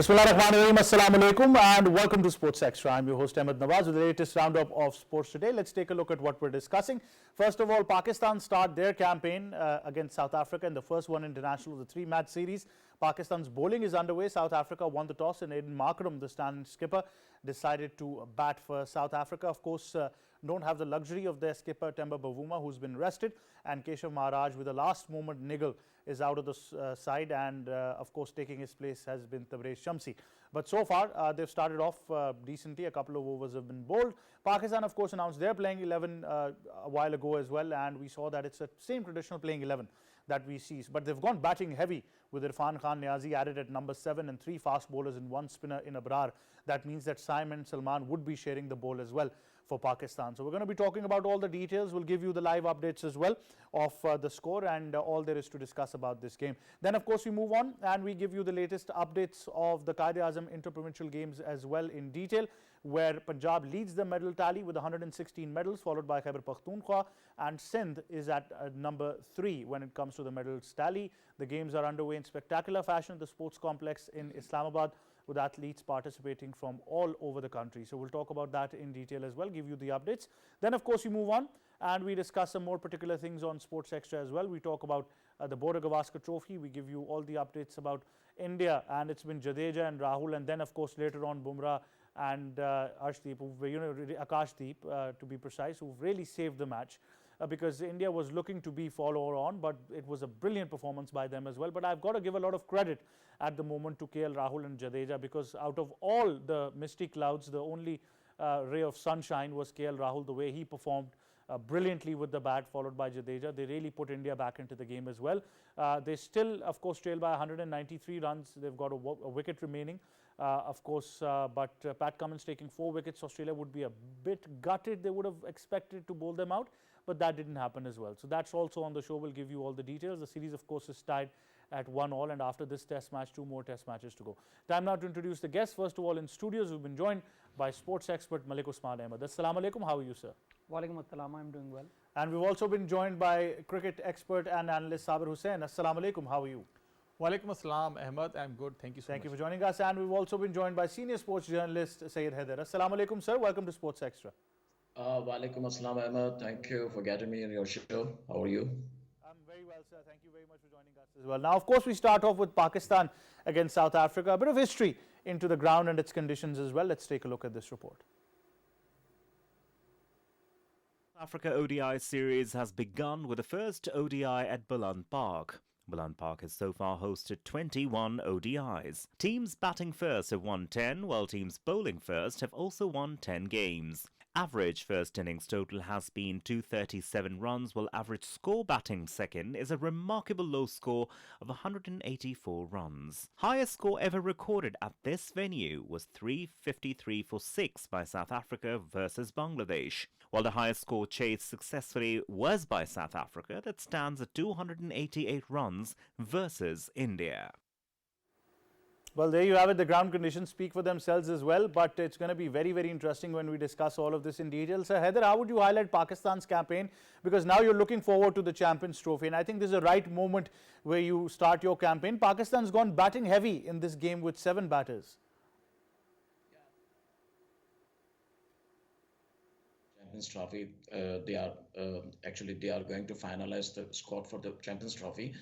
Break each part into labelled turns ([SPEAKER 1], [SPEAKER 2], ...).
[SPEAKER 1] Bismillahirrahmanirrahim. Assalamu alaikum and welcome to Sports Extra. I'm your host Ahmed Nawaz with the latest roundup of sports today. Let's take a look at what we're discussing. First of all, Pakistan start their campaign against South Africa in the first one international of the three-match series. Pakistan's bowling is underway. South Africa won the toss and Aiden Markram, the stand skipper, decided to bat for South Africa. Of course, don't have the luxury of their skipper Temba Bavuma, who's been rested, and Keshav Maharaj with a last moment niggle is out of the side, and of course taking his place has been Tabraiz Shamsi. But so far they've started off decently. A couple of overs have been bowled. Pakistan of course announced they're playing 11 a while ago as well, and we saw that it's the same traditional playing 11 that we see, but they've gone batting heavy with Irfan Khan Niazi added at number 7 and 3 fast bowlers and 1 spinner in Abrar. That means that Simon Salman would be sharing the bowl as well for Pakistan. So we're going to be talking about all the details. We'll give you the live updates as well of the score and all there is to discuss about this game. Then of course we move on and we give you the latest updates of the Quaid-e-Azam Inter-Provincial Games as well in detail, where Punjab leads the medal tally with 116 medals, followed by Khyber Pakhtunkhwa, and Sindh is at number 3 when it comes to the medals tally. The games are underway in spectacular fashion at the sports complex in Islamabad, with athletes participating from all over the country. So we'll talk about that in detail as well, give you the updates. Then of course we move on and we discuss some more particular things on Sports Extra as well. We talk about the Border Gavaskar Trophy. We give you all the updates about India, and it's been Jadeja and Rahul, and then of course later on Bumrah and Arshdeep, Akashdeep to be precise, who've really saved the match. Because India was looking to be follower on, but it was a brilliant performance by them as well. But I've got to give a lot of credit at the moment to KL Rahul and Jadeja, because out of all the misty clouds, the only ray of sunshine was KL Rahul. The way he performed brilliantly with the bat, followed by Jadeja, they really put India back into the game as well. They still of course trail by 193 runs. They've got a wicket remaining. Of course, but Pat Cummins taking 4 wickets, Australia would be a bit gutted. They would have expected to bowl them out, but that didn't happen as well. So that's also on the show. We'll give you all the details. The series of course is tied at 1-1, and after this test match 2 more test matches to go. Time now to introduce the guests. First of all, in studios we've been joined by sports expert Malik Usman Ahmed. Assalamu alaikum. How are you, sir?
[SPEAKER 2] Walaikum assalam. I'm doing well.
[SPEAKER 1] And we've also been joined by cricket expert and analyst Sabir Hussain. Assalamu alaikum. How are you?
[SPEAKER 3] Walaikum assalam, Ahmed. I'm good. Thank you so much.
[SPEAKER 1] Thank you for joining us. And we've also been joined by senior sports journalist Syed Haider. Assalamu alaikum, sir. Welcome to Sports Extra.
[SPEAKER 4] Walaikum assalam, Ahmed. Thank you for getting me in your show. How are you?
[SPEAKER 1] I'm very well, sir. Thank you very much for joining us as well. Now, of course, we start off with Pakistan against South Africa. A bit of history into the ground and its conditions as well. Let's take a look at this report.
[SPEAKER 5] Africa ODI series has begun with the first ODI at Buland Park. Buland Park has so far hosted 21 ODIs. Teams batting first have won 10, while teams bowling first have also won 10 games. Average first innings total has been 237 runs, while average score batting second is a remarkable low score of 184 runs. Highest score ever recorded at this venue was 353 for 6 by South Africa versus Bangladesh, while the highest score chased successfully was by South Africa, that stands at 288 runs versus India.
[SPEAKER 1] Well, there you have it. The ground conditions speak for themselves as well, but it's going to be very, very interesting when we discuss all of this in detail. So, Haider, how would you highlight Pakistan's campaign? Because now you're looking forward to the Champions Trophy, and I think this is the right moment where you start your campaign. Pakistan's gone batting heavy in this game with 7 batters.
[SPEAKER 4] Champions Trophy, they are going to finalize the squad for the Champions Trophy.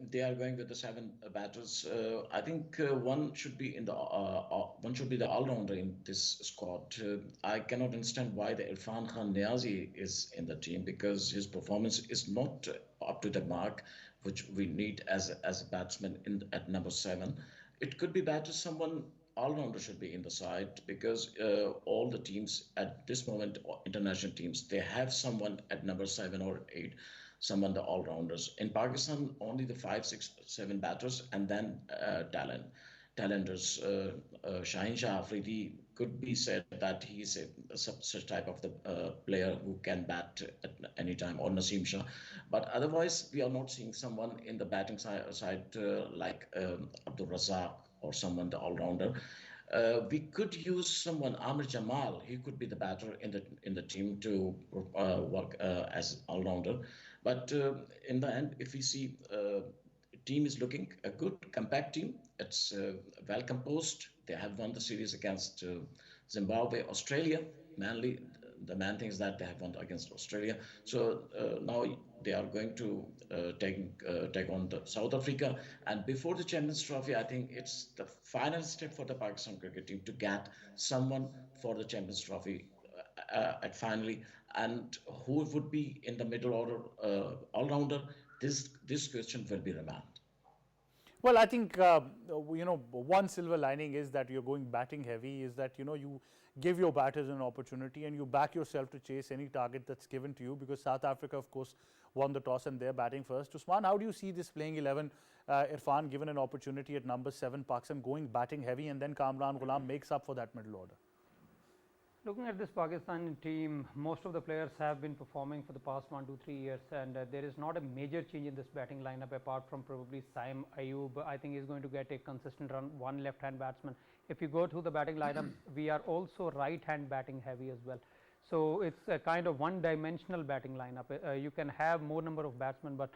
[SPEAKER 4] They are going with the 7 batters. I think one should be the all-rounder in this squad. I cannot understand why the Irfan Khan Niazi is in the team, because his performance is not up to the mark which we need as a batsman at number 7. It could be better someone all-rounder should be in the side, because all the teams at this moment, international teams, they have someone at number 7 or 8. Someone the all-rounders. In Pakistan, only the 5, 6, 7 batters, and then talenters. Shaheen Shah Afridi could be said that he is such type of the player who can bat at any time, or Naseem Shah. But otherwise, we are not seeing someone in the batting side like Abdul Razak or someone the all-rounder. We could use someone, Amir Jamal. He could be the batter in the team to work as all-rounder. But in the end, if we see, it team is looking a good, compact team. It's well composed. They have won the series against Zimbabwe, Australia. Mainly, the main thing is that they have won against Australia. So now they are going to take on the South Africa. And before the Champions Trophy, I think it's the final step for the Pakistan cricket team to get someone for the Champions Trophy at finally. And who would be in the middle order all-rounder? This question will be remained.
[SPEAKER 1] Well, I think one silver lining is that you're going batting heavy. Is that you give your batters an opportunity and you back yourself to chase any target that's given to you, because South Africa, of course, won the toss and they're batting first. Usman, how do you see this playing 11? Irfan given an opportunity at number 7, Pakistan going batting heavy, and then Kamran Ghulam makes up for that middle order.
[SPEAKER 2] Looking at this Pakistan team, most of the players have been performing for the past 1 to 3 years, and there is not a major change in this batting lineup apart from probably Saim Ayub. I think he's going to get a consistent run, one left-hand batsman. If you go through the batting lineup, we are also right-hand batting heavy as well. So it's a kind of one-dimensional batting lineup. You can have more number of batsmen, but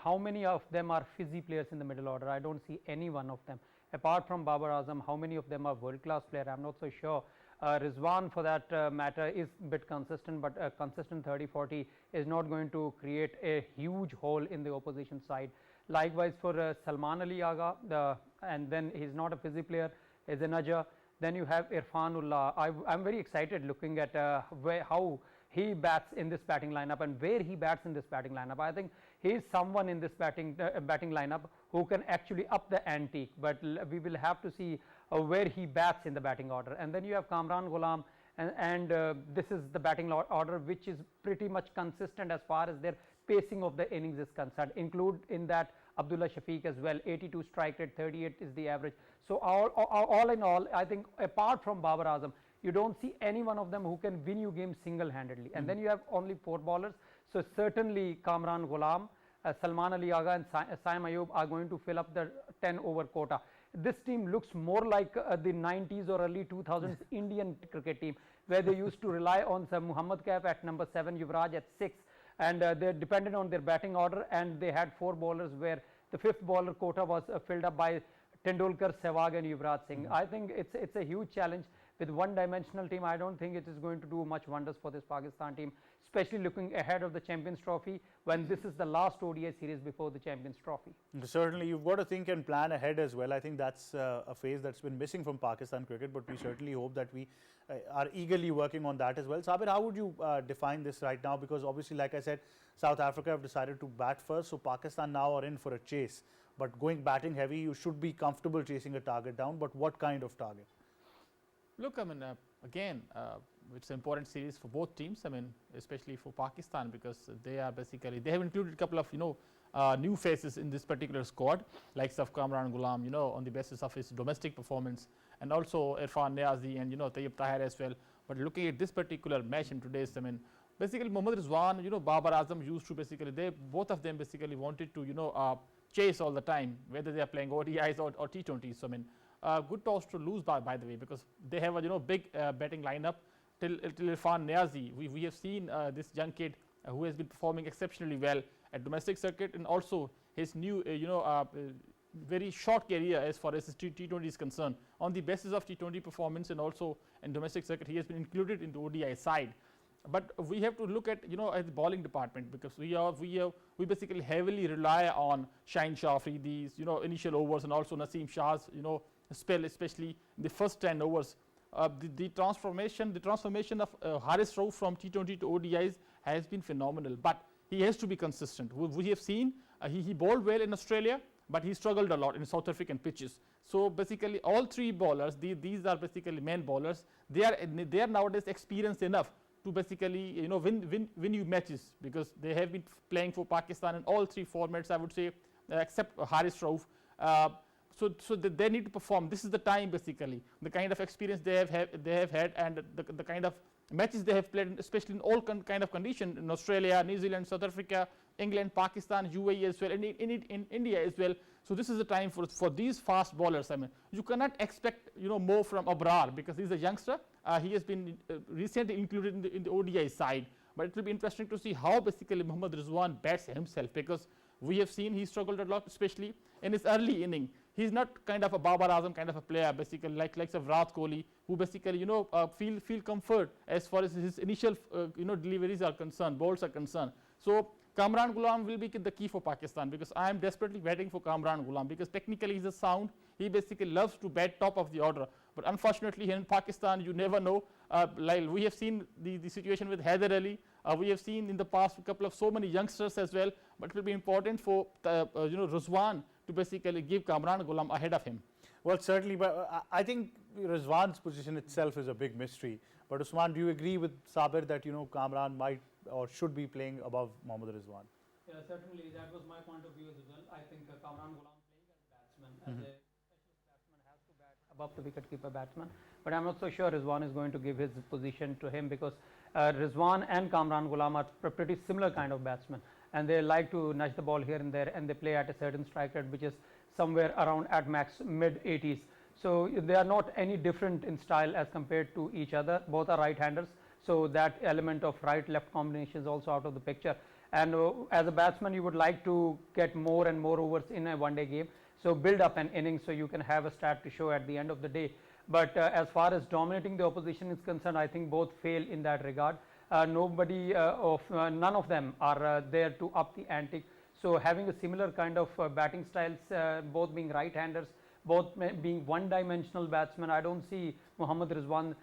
[SPEAKER 2] how many of them are fizzy players in the middle order? I don't see any one of them. Apart from Babar Azam, how many of them are world-class players? I'm not so sure. Rizwan, for that matter, is a bit consistent, but a consistent 30-40 is not going to create a huge hole in the opposition side. Likewise for Salman Ali Agha, and then he's not a fizzy player, is a Najjar. Then you have Irfanullah. I'm very excited looking at how he bats in this batting lineup and where he bats in this batting lineup. I think he is someone in this batting lineup who can actually up the ante, but we will have to see where he bats in the batting order. And then you have Kamran Ghulam, and this is the batting order which is pretty much consistent as far as their pacing of the innings is concerned. Include in that Abdullah Shafiq as well. 82 strike rate, 38 is the average. So all in all, I think apart from Babar Azam, you don't see any one of them who can win you games single-handedly. And then you have only 4 bowlers. So certainly Kamran Ghulam, Salman Ali Agha and Saim Ayub are going to fill up the 10-over quota. This team looks more like the 90s or early 2000s Indian cricket team, where they used to rely on some Muhammad Kaif at number 7, Yuvraj at 6, and they're dependent on their batting order, and they had 4 bowlers where the 5th bowler quota was filled up by Tendulkar, Sehwag and Yuvraj Singh. I think it's a huge challenge. With one-dimensional team, I don't think it is going to do much wonders for this Pakistan team, especially looking ahead of the Champions Trophy when this is the last ODI series before the Champions Trophy.
[SPEAKER 1] Certainly, you've got to think and plan ahead as well. I think that's a phase that's been missing from Pakistan cricket, but we certainly hope that we are eagerly working on that as well. Sabir, how would you define this right now? Because obviously, like I said, South Africa have decided to bat first, so Pakistan now are in for a chase. But going batting heavy, you should be comfortable chasing a target down, but what kind of target?
[SPEAKER 3] Look, I mean, again, it's an important series for both teams. I mean, especially for Pakistan, because they are basically, they have included a couple of new faces in this particular squad, like Kamran Ghulam, on the basis of his domestic performance, and also Irfan Niazi and Tayyib Tahir as well. But looking at this particular match in today's, I mean, basically Mohammad Rizwan, Babar Azam used to basically, both of them basically wanted to chase all the time, whether they are playing ODIs or T20s. So I mean, good toss to lose by the way, because they have a big batting lineup till Irfan Niazi. We have seen this young kid who has been performing exceptionally well at domestic circuit, and also his new very short career as far as his T20 is concerned. On the basis of T20 performance and also in domestic circuit, he has been included in the ODI side. But we have to look at at the bowling department, because we basically heavily rely on Shaheen Shah Afridi's initial overs, and also Naseem Shah's spell, especially in the first 10 overs. The transformation of Haris Rauf from T20 to ODIs has been phenomenal, but he has to be consistent. We have seen he bowled well in Australia, but he struggled a lot in South African pitches. So basically all 3 bowlers, these are basically main bowlers, they are nowadays experienced enough to basically win you matches, because they have been playing for Pakistan in all 3 formats, I would say, except Haris Rauf. So they need to perform. This is the time, basically, the kind of experience they have had, and the kind of matches they have played, especially in all kind of condition, in Australia, New Zealand, South Africa, England, Pakistan, UAE as well, and in India as well. So this is the time for these fast bowlers. I mean, you cannot expect more from Abrar, because he's a youngster. He has been recently included in the ODI side, but it will be interesting to see how basically Mohammad Rizwan bats himself, because We have seen he struggled a lot, especially in his early inning. He's not kind of a Babar Azam kind of a player, basically like of Virat Kohli, who basically feel comfort as far as his initial deliveries are concerned, balls are concerned. So Kamran Ghulam will be the key for Pakistan, because I am desperately waiting for Kamran Ghulam, because technically he's a sound. He basically loves to bat top of the order, but unfortunately here in Pakistan you never know. Like we have seen the situation with Haider Ali. We have seen in the past a couple of so many youngsters as well, but it will be important for Rizwan to basically give Kamran Ghulam ahead of him.
[SPEAKER 1] Well, certainly, but I think Rizwan's position itself is a big mystery. But Usman, do you agree with Sabir that Kamran might or should be playing above Mohammad Rizwan?
[SPEAKER 2] Yeah, certainly that was my point of view as well. I think Kamran Ghulam playing as batsman, as a specialist batsman, has to bat above the wicketkeeper batsman. But I'm not so sure Rizwan is going to give his position to him, because Rizwan and Kamran Ghulam are pretty similar kind of batsmen, and they like to nudge the ball here and there, and they play at a certain strike rate which is somewhere around at max mid 80s. So they are not any different in style as compared to each other. Both are right-handers, so that element of right-left combination is also out of the picture. And as a batsman, you would like to get more and more overs in a one-day game, so build up an innings so you can have a stat to show at the end of the day. But as far as dominating the opposition is concerned, I think both fail in that regard. None of them are there to up the ante. So having a similar kind of batting styles, both being right-handers, both being one-dimensional batsmen, I don't see Mohammad Rizwan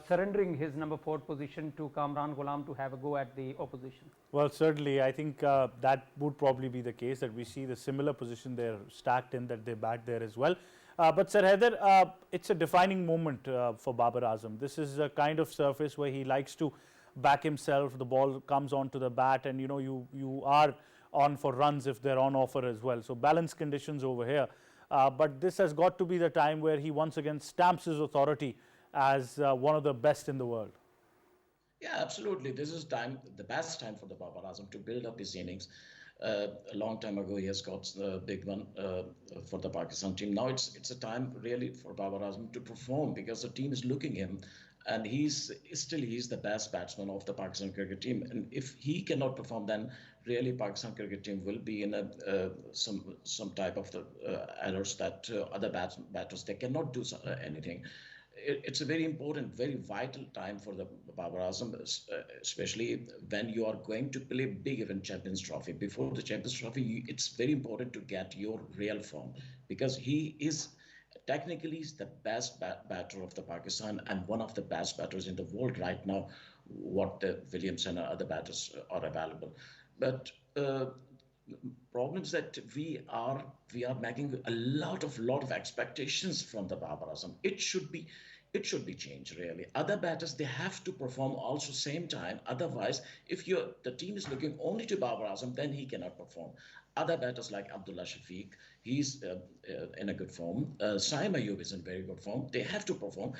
[SPEAKER 2] surrendering his number 4 position to Kamran Ghulam to have a go at the opposition.
[SPEAKER 1] Well, certainly, I think that would probably be the case, that we see the similar position they're stacked in, that they bat there as well. But Sir Haider, it's a defining moment for Babar Azam. This is a kind of surface where he likes to back himself. The ball comes onto the bat, and you are on for runs if they're on offer as well. So balanced conditions over here. But this has got to be the time where he once again stamps his authority as one of the best in the world.
[SPEAKER 4] Yeah, absolutely. This is the best time for the Babar Azam to build up his innings. A long time ago, he has got a big one for the Pakistan team. Now it's a time really for Babar Azam to perform, because the team is looking him, and he's the best batsman of the Pakistan cricket team. And if he cannot perform, then really Pakistan cricket team will be in some type of the errors that other batters they cannot do anything. It's a very important, very vital time for the Babar Azam, especially when you are going to play big event Champions Trophy. Before the Champions Trophy, it's very important to get your real form, because he is technically the best batter of the Pakistan and one of the best batters in the world right now, what the Williamson and other batters are available. But problems that we are making a lot of expectations from the Babar Azam. It should be changed really. Other batters, they have to perform also same time. Otherwise, if the team is looking only to Babar Azam, then he cannot perform. Other batters like Abdullah Shafiq, he's in a good form. Saim Ayub is in very good form. They have to perform.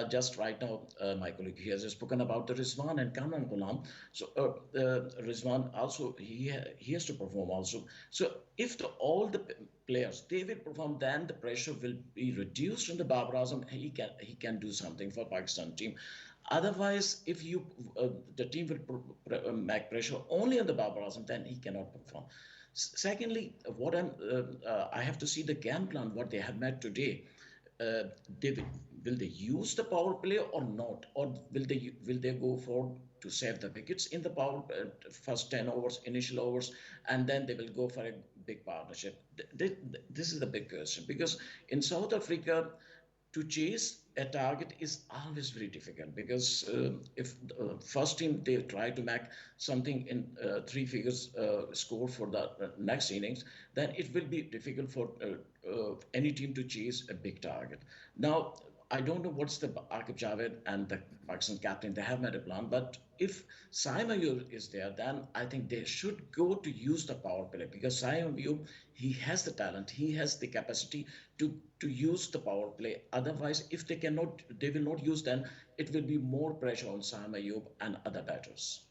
[SPEAKER 4] Just right now, my colleague here has spoken about the Rizwan and Kamran Ghulam. So Rizwan also, he has to perform also. So if all the players, they will perform, then the pressure will be reduced on the Babar Azam. He can do something for Pakistan team. Otherwise, if the team will make pressure only on the Babar Azam, then he cannot perform. Secondly, I have to see the game plan, what they have made today. Will they use the power play or not, or will they go for to save the wickets in the first 10 overs, initial overs, and then they will go for a big partnership? This is the big question, because in South Africa, to chase a target is always very difficult, because if the first team, they try to make something in 3 figures score for the next innings, then it will be difficult for any team to chase a big target. Now, I don't know what's the Aqib Javed and the Pakistan captain, they have made a plan, but if Saim Ayub is there, then I think they should go to use the power play, because Saim Ayub, he has the talent, he has the capacity to use the power play. Otherwise, if they will not use, then it will be more pressure on Saim Ayub and other batters.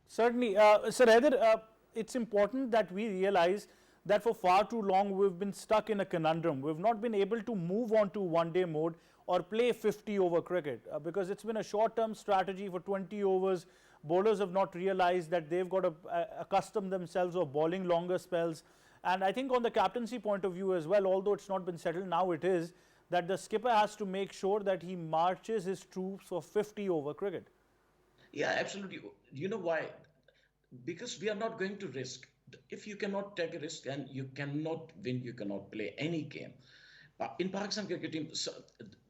[SPEAKER 1] Certainly, Sir Haider, it's important that we realize that for far too long we've been stuck in a conundrum. We've not been able to move on to one-day mode or play 50 over cricket because it's been a short-term strategy for 20 overs. Bowlers have not realized that they've got to accustom themselves of bowling longer spells. And I think on the captaincy point of view as well, although it's not been settled, now it is, that the skipper has to make sure that he marches his troops for 50 over cricket.
[SPEAKER 4] Yeah, absolutely. You know why? Because we are not going to risk. If you cannot take a risk and you cannot win, you cannot play any game. In Pakistan cricket team,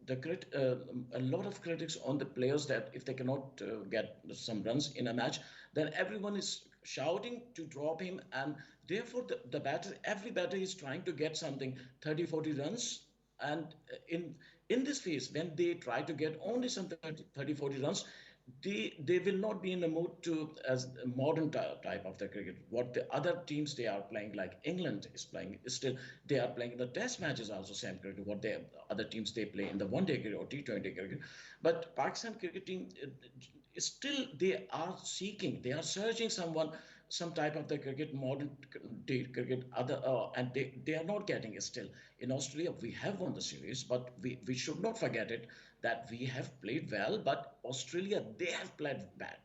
[SPEAKER 4] a lot of critics on the players that if they cannot get some runs in a match, then everyone is shouting to drop him, and therefore the batter, every batter is trying to get something 30, 40 runs, and in this phase, when they try to get only some 30, 40 runs, they will not be in the mood to as a modern type of the cricket. What the other teams they are playing, like England is playing, is still they are playing the test matches also same cricket. What they other teams they play in the one day cricket or T20 cricket, but Pakistan cricket team still they are seeking, they are searching some type of the cricket, modern day cricket, other and they are not getting it still. In Australia, we have won the series, but we should not forget it that we have played well, but Australia they have played bad.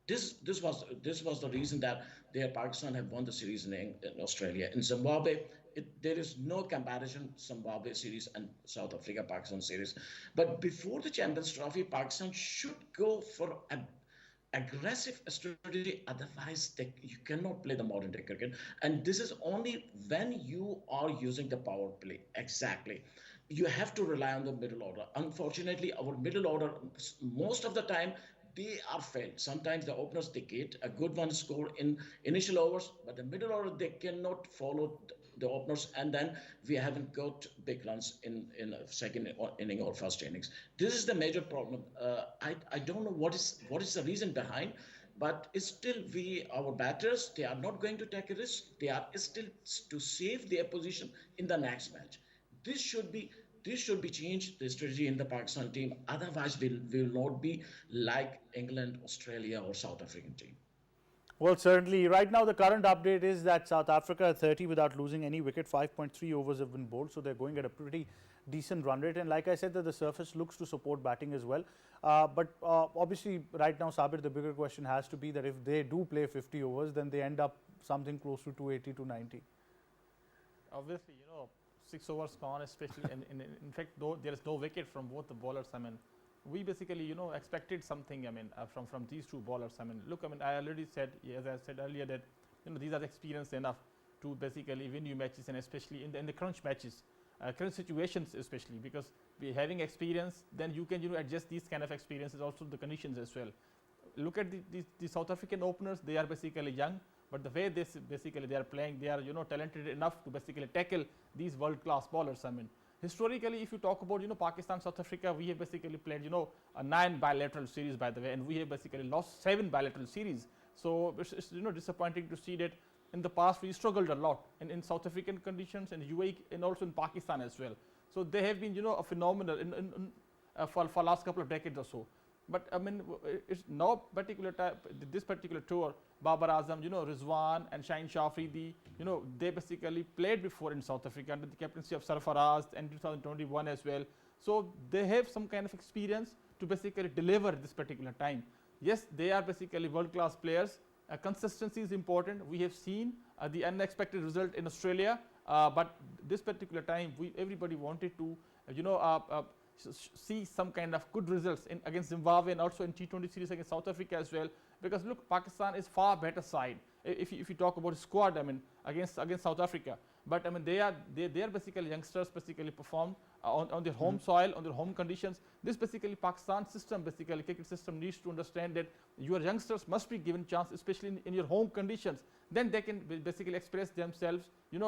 [SPEAKER 4] This was the reason that Pakistan have won the series in Australia. In Zimbabwe, there is no comparison Zimbabwe series and South Africa Pakistan series. But before the Champions Trophy, Pakistan should go for an aggressive strategy. Otherwise, you cannot play the modern day cricket. And this is only when you are using the power play. Exactly. You have to rely on the middle order. Unfortunately, our middle order, most of the time, they are failed. Sometimes the openers, they get a good one score in initial overs, but the middle order, they cannot follow the openers, and then we haven't got big runs in a second inning or first innings. This is the major problem. I don't know what is the reason behind, but it's still our batters, they are not going to take a risk. They are still to save their position in the next match. This should be changed, the strategy in the Pakistan team. Otherwise, we'll not be like England, Australia, or South African team.
[SPEAKER 1] Well, certainly. Right now, the current update is that South Africa at 30 without losing any wicket. 5.3 overs have been bowled, so they're going at a pretty decent run rate. And like I said, that the surface looks to support batting as well. But obviously, right now, Sabir, the bigger question has to be that if they do play 50 overs, then they end up something close to 280 to 90.
[SPEAKER 3] Obviously, 6 overs gone, especially, and in fact, though there is no wicket from both the bowlers. I mean, we basically, expected something. I mean, from these two bowlers. I mean, look, I mean, I already said, as I said earlier, that these are experienced enough to basically win you matches, and especially in the crunch matches, crunch situations, especially because we having experience, then you can adjust these kind of experiences also the conditions as well. Look at the South African openers; they are basically young. But the way they are playing, they are talented enough to basically tackle these world-class bowlers. I mean, historically, if you talk about Pakistan, South Africa, we have basically played a 9 bilateral series, by the way, and we have basically lost 7 bilateral series. So it's disappointing to see that in the past we struggled a lot in South African conditions and UAE and also in Pakistan as well. So they have been a phenomenal for last couple of decades or so. But I mean, it's no particular this particular tour, Babar Azam, Rizwan and Shaheen Shah Afridi, they basically played before in South Africa under the captaincy of Sarfaraz and 2021 as well. So they have some kind of experience to basically deliver this particular time. Yes, they are basically world-class players. Consistency is important. We have seen the unexpected result in Australia, but this particular time, everybody wanted to, see some kind of good results against Zimbabwe and also in T20 series against South Africa as well. Because look, Pakistan is far better side if you talk about squad. I mean, against South Africa. But I mean, they are basically youngsters basically performed on their home soil, on their home conditions. This basically Pakistan system, basically cricket system, needs to understand that your youngsters must be given chance, especially in your home conditions. Then they can basically express themselves, in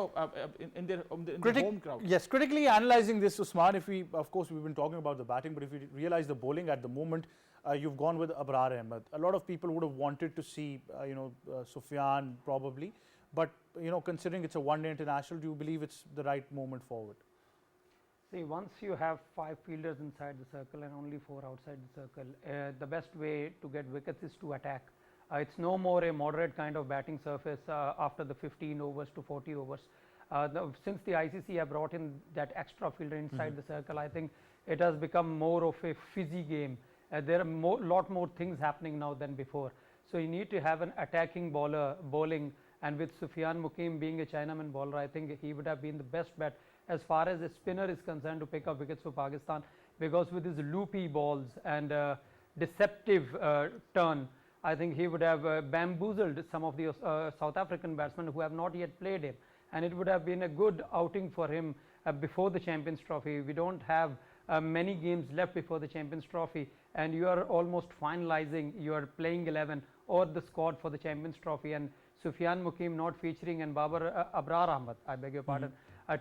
[SPEAKER 3] their home crowd.
[SPEAKER 1] Yes, critically analyzing this, Usman, of course, we've been talking about the batting, but if you realize the bowling at the moment, you've gone with Abrar Ahmed. A lot of people would have wanted to see, Sufyan probably. But, considering it's a one-day international, do you believe it's the right moment forward?
[SPEAKER 2] See, once you have 5 fielders inside the circle and only 4 outside the circle, the best way to get wickets is to attack. It's no more a moderate kind of batting surface after the 15 overs to 40 overs. Since the ICC have brought in that extra fielder inside the circle, I think it has become more of a fizzy game. There are lot more things happening now than before. So you need to have an attacking bowler bowling, and with Sufyan Mukim being a Chinaman bowler, I think he would have been the best bet as far as a spinner is concerned to pick up wickets for Pakistan, because with his loopy balls and deceptive turn, I think he would have bamboozled some of the South African batsmen who have not yet played him, and it would have been a good outing for him before the Champions Trophy. We don't have many games left before the Champions Trophy, and you are almost finalizing your playing 11 or the squad for the Champions Trophy, and Sufyan Mukim not featuring and Abrar Ahmed, I beg your pardon,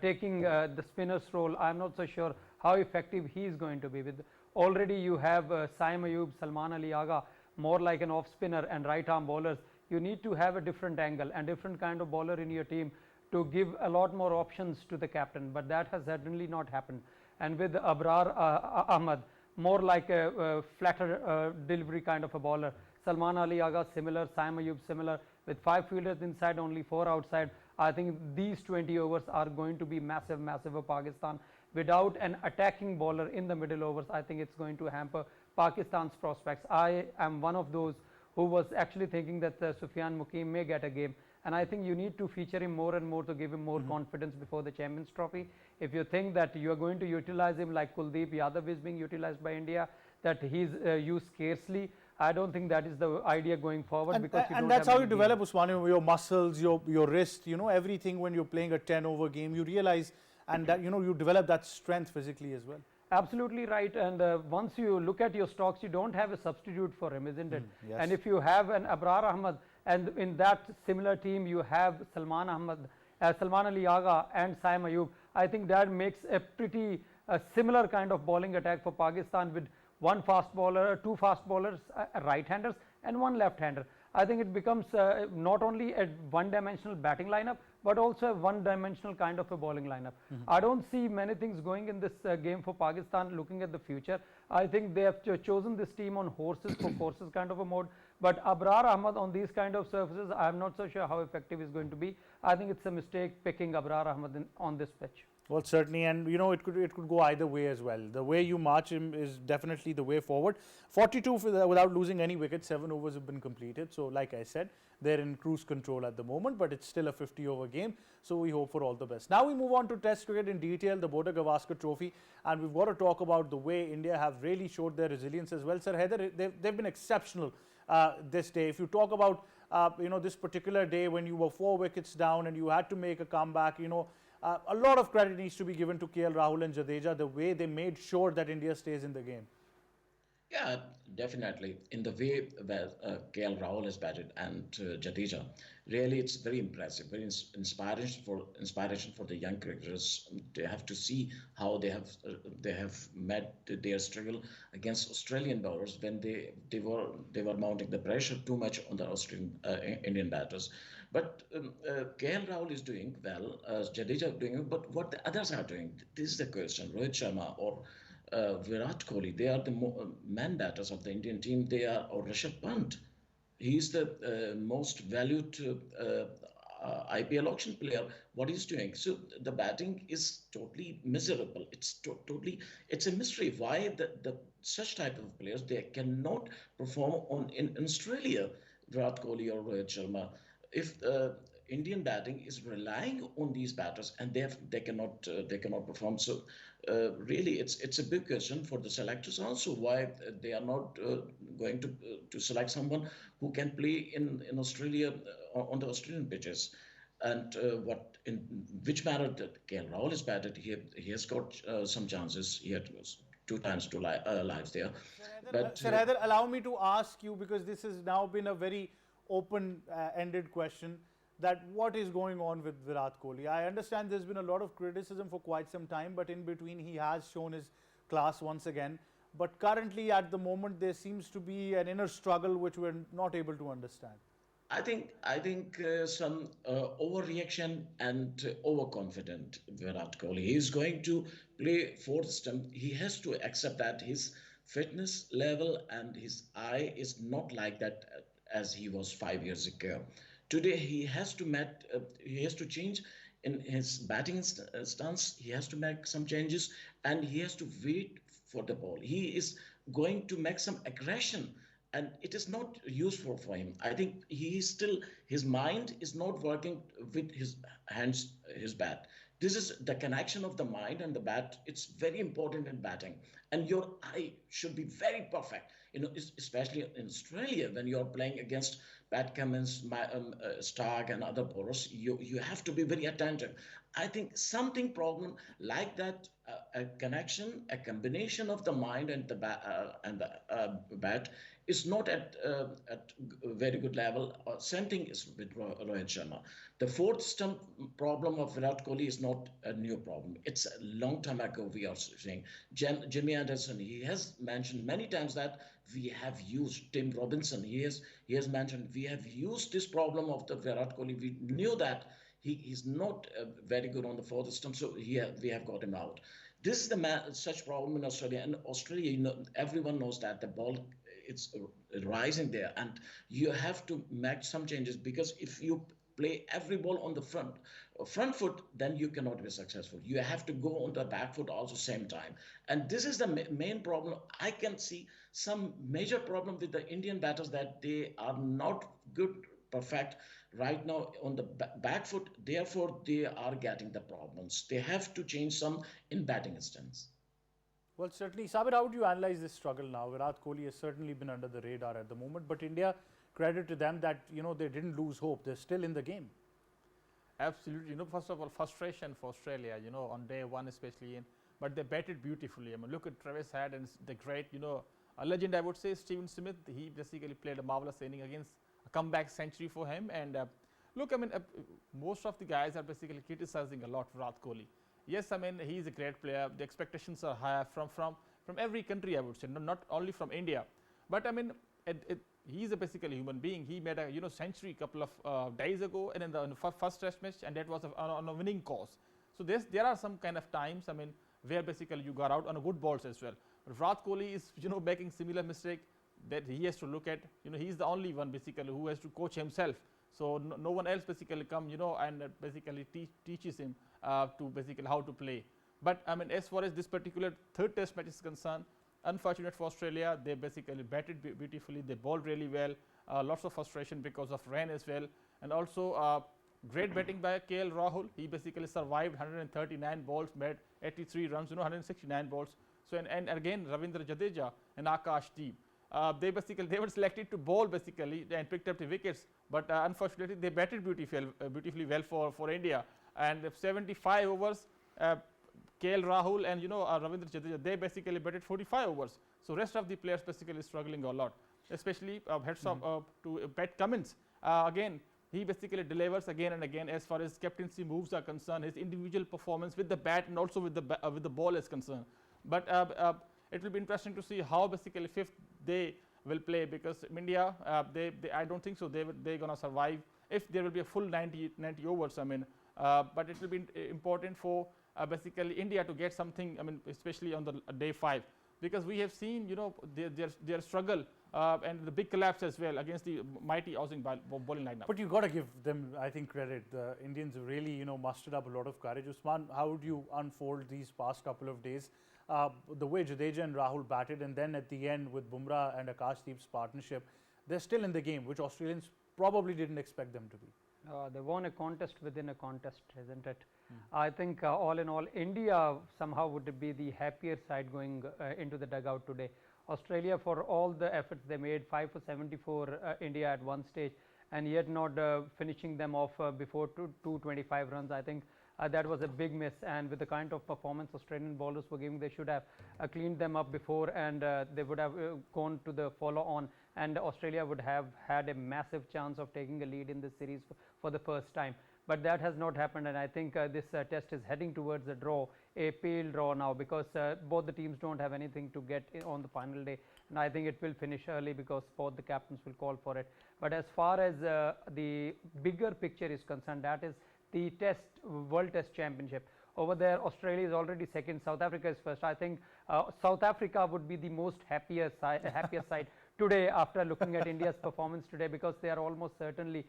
[SPEAKER 2] taking the spinner's role. I'm not so sure how effective he is going to be. With already you have Saim Ayub, Salman Ali Agha, more like an off spinner and right arm bowlers. You need to have a different angle and different kind of bowler in your team to give a lot more options to the captain, but that has certainly not happened. And with Abrar Ahmed, more like a flatter delivery kind of a bowler. Salman Ali Agha similar, Saim Ayub similar, with 5 fielders inside, only 4 outside. I think these 20 overs are going to be massive for Pakistan. Without an attacking bowler in the middle overs, I think it's going to hamper Pakistan's prospects. I am one of those who was actually thinking that Sufyan Mukim may get a game, and I think you need to feature him more and more to give him more confidence before the Champions Trophy. If you think that you are going to utilize him like Kuldeep Yadav is being utilized by India, that he's used scarcely, I don't think that is the idea going forward.
[SPEAKER 1] And that's how you develop, Usman, your muscles, your wrist, everything. When you're playing a 10-over game, you realize, and that you develop that strength physically as well.
[SPEAKER 2] Absolutely right. And once you look at your stocks, you don't have a substitute for him, isn't it?
[SPEAKER 1] Yes.
[SPEAKER 2] And if you have an Abrar Ahmed, and in that similar team you have Salman Ali Agha and Saim Ayub, I think that makes a pretty similar kind of bowling attack for Pakistan, with 1 fast bowler, 2 fast bowlers, right-handers, and 1 left-hander. I think it becomes not only a one-dimensional batting lineup, but also a one-dimensional kind of a bowling lineup. I don't see many things going in this game for Pakistan looking at the future. I think they have chosen this team on horses for courses kind of a mode, but Abrar Ahmed on these kind of surfaces, I'm not so sure how effective is going to be. I think it's a mistake picking Abrar Ahmed on this pitch.
[SPEAKER 1] Well, certainly, and it could go either way as well. The way you march him is definitely the way forward. 42 without losing any wickets, 7 overs have been completed. So, like I said, they're in cruise control at the moment, but it's still a 50-over game. So, we hope for all the best. Now we move on to Test cricket in detail, the Boda Gavaskar Trophy, and we've got to talk about the way India have really showed their resilience as well. Sir Haider, they've been exceptional this day. If you talk about this particular day when you were 4 wickets down and you had to make a comeback, a lot of credit needs to be given to KL Rahul and Jadeja, the way they made sure that India stays in the game.
[SPEAKER 4] Yeah, definitely. In the way where KL Rahul has batted and Jadeja, really it's very impressive, very inspiration for the young cricketers. They have to see how they have met their struggle against Australian bowlers when they were mounting the pressure too much on the Australian Indian batters. But KL Rahul is doing well, Jadeja doing well, but what the others are doing, this is the question. Rohit Sharma or Virat Kohli, they are the man batters of the Indian team. They are, or Rishabh Pant. He is the most valued IPL auction player. What he's doing, so the batting is totally miserable. It's it's a mystery why the such type of players, they cannot perform in Australia. Virat Kohli or Rohit Sharma. If Indian batting is relying on these batters and they cannot perform, so really it's a big question for the selectors also, why they are not going to select someone who can play in Australia on the Australian pitches. And in which manner that KL Rahul is batted, he has got some chances. He had 2 times to lives there.
[SPEAKER 1] Sir Haider, allow me to ask you, because this has now been a very open-ended question, that what is going on with Virat Kohli? I understand there's been a lot of criticism for quite some time, but in between he has shown his class once again. But currently at the moment there seems to be an inner struggle which we're not able to understand.
[SPEAKER 4] I think some overreaction and overconfident Virat Kohli. He is going to play 4th stump. He has to accept that his fitness level and his eye is not like that as he was 5 years ago. Today he has to change in his batting stance. He has to make some changes, and he has to wait for the ball. He is going to make some aggression, and it is not useful for him. I think he is still, his mind is not working with his hands, his bat. This is the connection of the mind and the bat. It's very important in batting, and your eye should be very perfect. Especially in Australia, when you're playing against Pat Cummins, Stark, and other bowlers, you have to be very attentive. I think something problem like that, a connection, a combination of the mind and the bat is not at a very good level. Same thing is with Rohit Sharma. The fourth stump problem of Virat Kohli is not a new problem. It's a long time ago we are saying. Jimmy Anderson, he has mentioned many times that we have used Tim Robinson. He has mentioned we have used this problem of the Virat Kohli. We knew that he's not very good on the fourth stump, so we have got him out. This is the such problem in Australia. And Australia, everyone knows that the ball, it's rising there, and you have to make some changes, because if you play every ball on the front foot, then you cannot be successful. You have to go on the back foot also same time. And this is the main problem. I can see some major problem with the Indian batters, that they are not good, perfect right now on the back foot. Therefore, they are getting the problems. They have to change some in batting stance.
[SPEAKER 1] Well, certainly, Sabir, how would you analyze this struggle now? Virat Kohli has certainly been under the radar at the moment, but India, credit to them that they didn't lose hope. They're still in the game.
[SPEAKER 3] Absolutely. First of all, frustration for Australia, on day one especially, but they batted beautifully. I mean, look at Travis Head and the great, a legend, I would say, Steven Smith. He basically played a marvelous inning against a comeback century for him. And look, I mean, most of the guys are basically criticizing a lot Virat Kohli. Yes, I mean, he's a great player. The expectations are higher from every country, I would say, not only from India. But I mean, he's a basically human being. He made a century a couple of days ago, and in the first test match, and that was on a winning cause. So there are some kind of times, I mean, where basically you got out on a good balls as well. But Virat Kohli is making similar mistake that he has to look at. He's the only one basically who has to coach himself. So no one else basically come and basically teaches him to basically how to play. But I mean, as far as this particular third test match is concerned, unfortunate for Australia, they basically batted beautifully. They bowled really well. Lots of frustration because of rain as well, and also great batting by KL Rahul. He basically survived 139 balls, made 83 runs, 169 balls. So and again Ravindra Jadeja and Akashdeep. They were selected to bowl basically and picked up the wickets, but unfortunately they batted beautifully well for India. And 75 overs, KL Rahul and Ravindra Jadeja, they basically batted 45 overs. So rest of the players basically struggling a lot, especially heads off to Pat Cummins. Again, he basically delivers again and again as far as captaincy moves are concerned. His individual performance with the bat and also with the ball is concerned. But it will be interesting to see how basically fifth they will play, because India, I don't think so they're going to survive if there will be a full 90 overs. I mean, but it will be important for basically India to get something. I mean, especially on the day 5, because we have seen their struggle and the big collapse as well against the mighty Aussies bowling lineup.
[SPEAKER 1] But you got to give them, I think, credit. The Indians have really mustered up a lot of courage. Usman, how would you unfold these past couple of days? The way Jadeja and Rahul batted, and then at the end with Bumrah and Akashdeep's partnership, they're still in the game, which Australians probably didn't expect them to be.
[SPEAKER 2] They won a contest within a contest, isn't it? I think all in all, India somehow would be the happier side going into the dugout today. Australia, for all the efforts they made, 5 for 74 India at one stage, and yet not finishing them off before 225 runs. I think that was a big miss, and with the kind of performance Australian bowlers were giving, they should have cleaned them up before, and they would have gone to the follow on, and Australia would have had a massive chance of taking a lead in this series for the first time. But that has not happened, and I think this test is heading towards a draw, a pale draw now, because both the teams don't have anything to get on the final day, and I think it will finish early because both the captains will call for it. But as far as the bigger picture is concerned, that is the World Test Championship. Over there, Australia is already second, South Africa is first. I think South Africa would be the most happier side today after looking at India's performance today, because they are almost certainly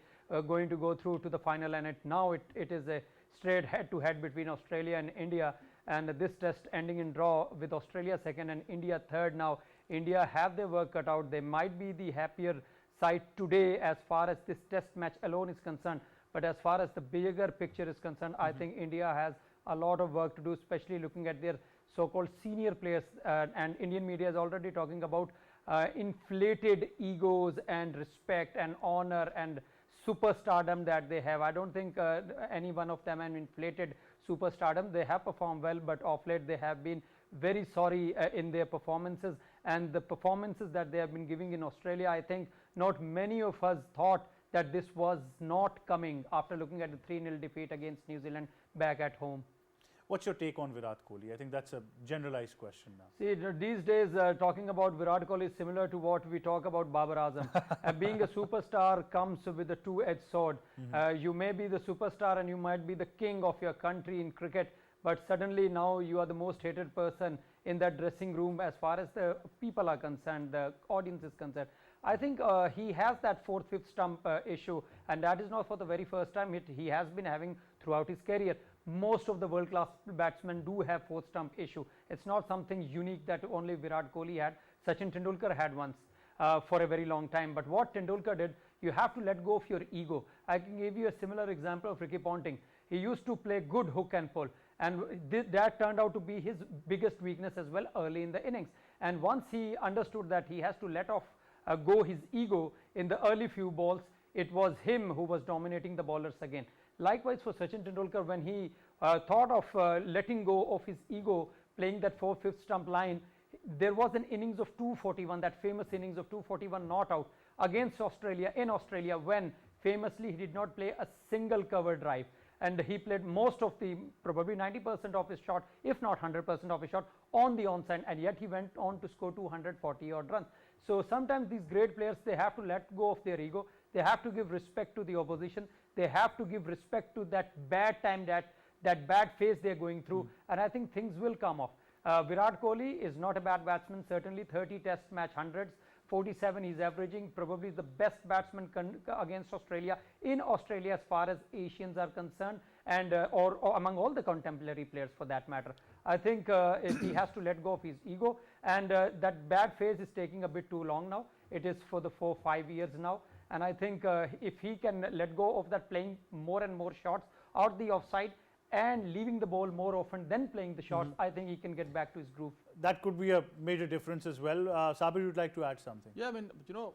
[SPEAKER 2] going to go through to the final, and now it is a straight head-to-head between Australia and India, and this test ending in draw with Australia second and India third. Now India have their work cut out. They might be the happier side today as far as this test match alone is concerned, but as far as the bigger picture is concerned, I think India has a lot of work to do, especially looking at their so-called senior players, and Indian media is already talking about inflated egos and respect and honor and superstardom that they have. I don't think any one of them have inflated superstardom. They have performed well, but of late they have been very sorry in their performances, and the performances that they have been giving in Australia, I think not many of us thought that this was not coming after looking at the 3-0 defeat against New Zealand back at home.
[SPEAKER 1] What's your take on Virat Kohli? I think that's a generalized question now.
[SPEAKER 2] See, these days talking about Virat Kohli is similar to what we talk about Babar Azam. Being a superstar comes with a two-edged sword. You may be the superstar and you might be the king of your country in cricket, but suddenly now you are the most hated person in that dressing room as far as the people are concerned, the audience is concerned. I think he has that 4th, 5th stump issue, and that is not for the very first time. He has been having throughout his career. Most of the world-class batsmen do have 4th stump issue. It's not something unique that only Virat Kohli had. Sachin Tendulkar had once for a very long time. But what Tendulkar did, you have to let go of your ego. I can give you a similar example of Ricky Ponting. He used to play good hook and pull, and that turned out to be his biggest weakness as well early in the innings. And once he understood that he has to let off go his ego in the early few balls, it was him who was dominating the bowlers again. Likewise for Sachin Tendulkar, when he thought of letting go of his ego, playing that 4th, 5th stump line, there was an innings of 241, that famous innings of 241 not out against Australia, in Australia, when famously he did not play a single cover drive, and he played most of the, probably 90% of his shot, if not 100% of his shot, on the onside, and yet he went on to score 240 odd runs. So sometimes these great players, they have to let go of their ego. They have to give respect to the opposition. They have to give respect to that bad time, that bad phase they're going through, and I think things will come off. Virat Kohli is not a bad batsman, certainly 30 test match hundreds, 47 he's averaging, probably the best batsman against Australia in Australia as far as Asians are concerned, and or among all the contemporary players for that matter. I think he has to let go of his ego, and that bad phase is taking a bit too long now. It is for the 4-5 years now, and I think if he can let go of that, playing more and more shots out the offside and leaving the ball more often than playing the shots, I think he can get back to his groove.
[SPEAKER 1] That could be a major difference as well. Sabir, you'd like to add something?
[SPEAKER 3] Yeah, I mean, you know,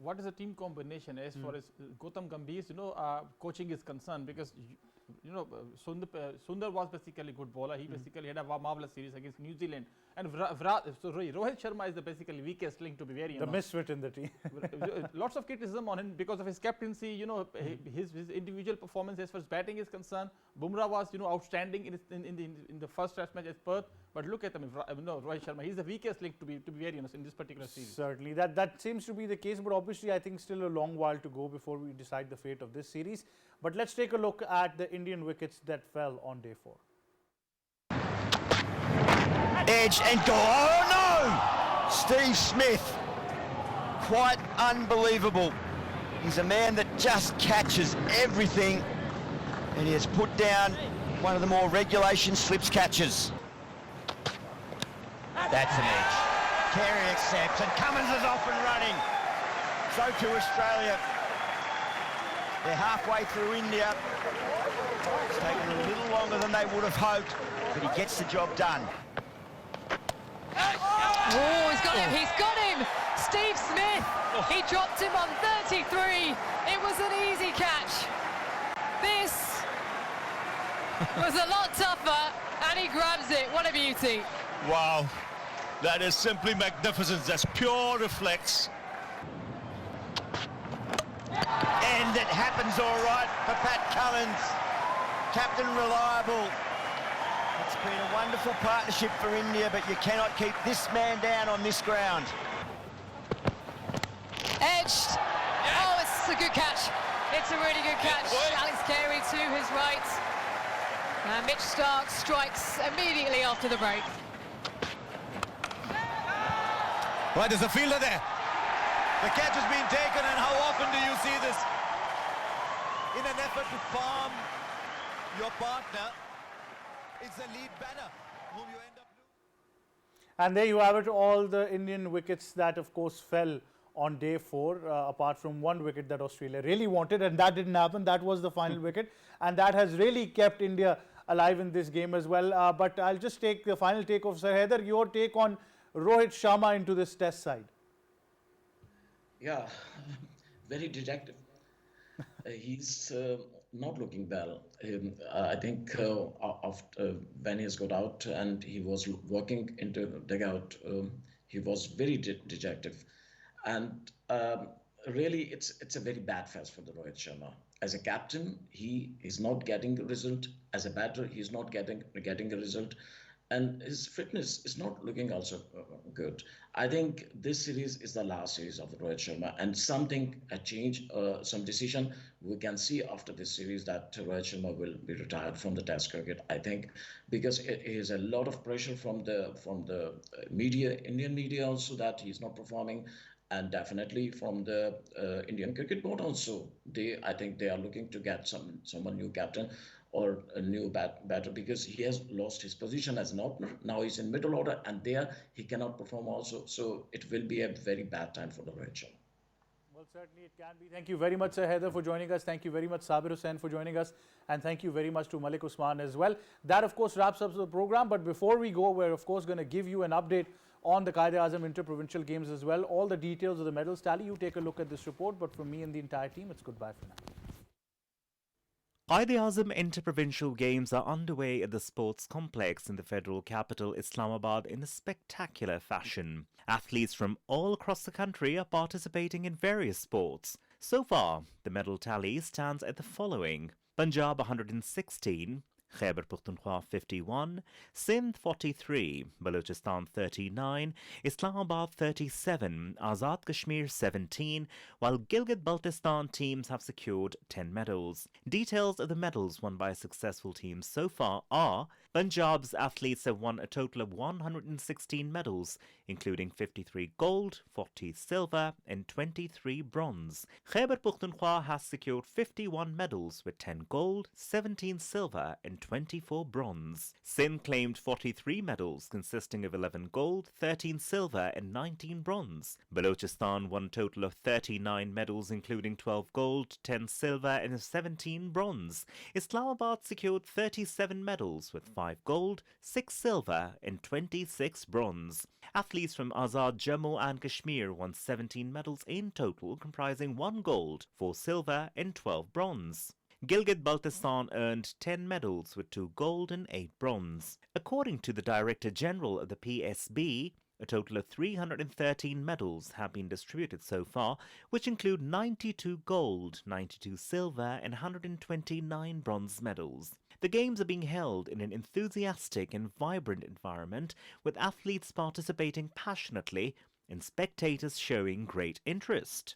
[SPEAKER 3] what is the team combination as far as Gautam Gambhir's, coaching is concerned? Because Sundar was basically a good bowler. He basically had a marvelous series against New Zealand. And Rohit Sharma is the basically weakest link, to be very honest.
[SPEAKER 1] The misfit in the team.
[SPEAKER 3] Lots of criticism on him because of his captaincy, his individual performance as far as batting is concerned. Bumrah was, outstanding in the first test match at Perth. But look at him, Rohit Sharma, he's the weakest link, to be very honest, in this particular series.
[SPEAKER 1] Certainly, that seems to be the case, but obviously I think still a long while to go before we decide the fate of this series. But let's take a look at the Indian wickets that fell on day 4.
[SPEAKER 6] Edge and go. Oh no! Steve Smith. Quite unbelievable. He's a man that just catches everything, and he has put down one of the more regulation slips catches. That's an edge. Carey accepts, and Cummins is off and running. So to Australia. They're halfway through India. It's taken a little longer than they would have hoped, but he gets the job done.
[SPEAKER 7] Oh, he's got him, he's got him! Steve Smith, he dropped him on 33. It was an easy catch. This was a lot tougher, and he grabs it. What a beauty.
[SPEAKER 6] Wow, that is simply magnificent. That's pure reflex. And it happens all right for Pat Cummins. Captain reliable. It's been a wonderful partnership for India, but you cannot keep this man down on this ground.
[SPEAKER 7] Edged. Oh, it's a good catch. It's a really good catch. Alex Carey to his right. Mitch Starc strikes immediately after the break.
[SPEAKER 6] Right, there's a fielder there. The catch has been taken, and how often do you see this? In an effort to palm your partner is the lead batter, whom you end up losing.
[SPEAKER 1] And there you have it, all the Indian wickets that of course fell on day 4, apart from one wicket that Australia really wanted, and that didn't happen. That was the final wicket, and that has really kept India alive in this game as well. But I'll just take the final take of Sir Haider, your take on Rohit Sharma into this test side.
[SPEAKER 4] Yeah, very dejected. He's not looking well. I think after when he's got out and he was working into dugout, he was very dejected, and really it's a very bad phase for the Rohit Sharma. As a captain, he is not getting a result. As a batter, he's not getting a result, and his fitness is not looking also good. I think this series is the last series of Rohit Sharma, and a change, some decision we can see after this series that Rohit Sharma will be retired from the Test cricket. I think because it is a lot of pressure from the media, Indian media also, that he's not performing. And definitely from the Indian Cricket Board also, I think they are looking to get someone new captain or a new batter, because he has lost his position as an opener. Now he's in middle order, and there he cannot perform also. So it will be a very bad time for the Rohit Sharma.
[SPEAKER 1] Well, certainly it can be. Thank you very much, Sir Haider, for joining us. Thank you very much, Sabir Hussain, for joining us. And thank you very much to Malik Usman as well. That, of course, wraps up the program. But before we go, we're, of course, going to give you an update on the Quaid-e-Azam Inter-Provincial Games as well. All the details of the medals tally, you take a look at this report. But from me and the entire team, it's goodbye for now.
[SPEAKER 5] Quaid-e-Azam Inter-Provincial Games are underway at the sports complex in the federal capital, Islamabad, in a spectacular fashion. Athletes from all across the country are participating in various sports. So far, the medal tally stands at the following: Punjab 116, Khyber Pakhtunkhwa 51, Sindh 43, Balochistan 39, Islamabad 37, Azad Kashmir 17, while Gilgit-Baltistan teams have secured 10 medals. Details of the medals won by successful teams so far are: Punjab's athletes have won a total of 116 medals, including 53 gold, 40 silver and 23 bronze. Khyber Pakhtunkhwa has secured 51 medals with 10 gold, 17 silver and 24 bronze. Sindh claimed 43 medals consisting of 11 gold, 13 silver and 19 bronze. Balochistan won a total of 39 medals including 12 gold, 10 silver and 17 bronze. Islamabad secured 37 medals with 5 gold, 6 silver and 26 bronze. Athletes from Azad Jammu and Kashmir won 17 medals in total, comprising 1 gold, 4 silver and 12 bronze. Gilgit-Baltistan earned 10 medals with 2 gold and 8 bronze. According to the Director General of the PSB, a total of 313 medals have been distributed so far, which include 92 gold, 92 silver and 129 bronze medals. The Games are being held in an enthusiastic and vibrant environment, with athletes participating passionately and spectators showing great interest.